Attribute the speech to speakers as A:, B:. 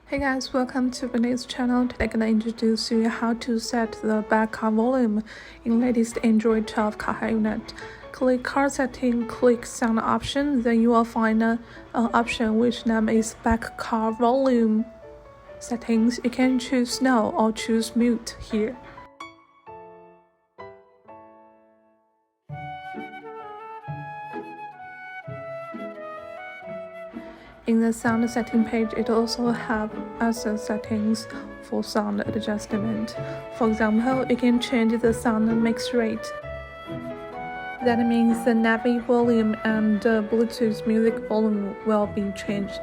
A: Hey guys, welcome to Binize channel. Today I'm gonna introduce you how to set the BackCar Volume in latest Android 12 car unit. Click car setting, click sound option, then you will find an option which name is BackCar Volume settings. You can choose no or choose mute here. In the sound setting page, it also have other settings for sound adjustment. For example, you can change the sound mix rate. That means the Navi volume and Bluetooth music volume will be changed.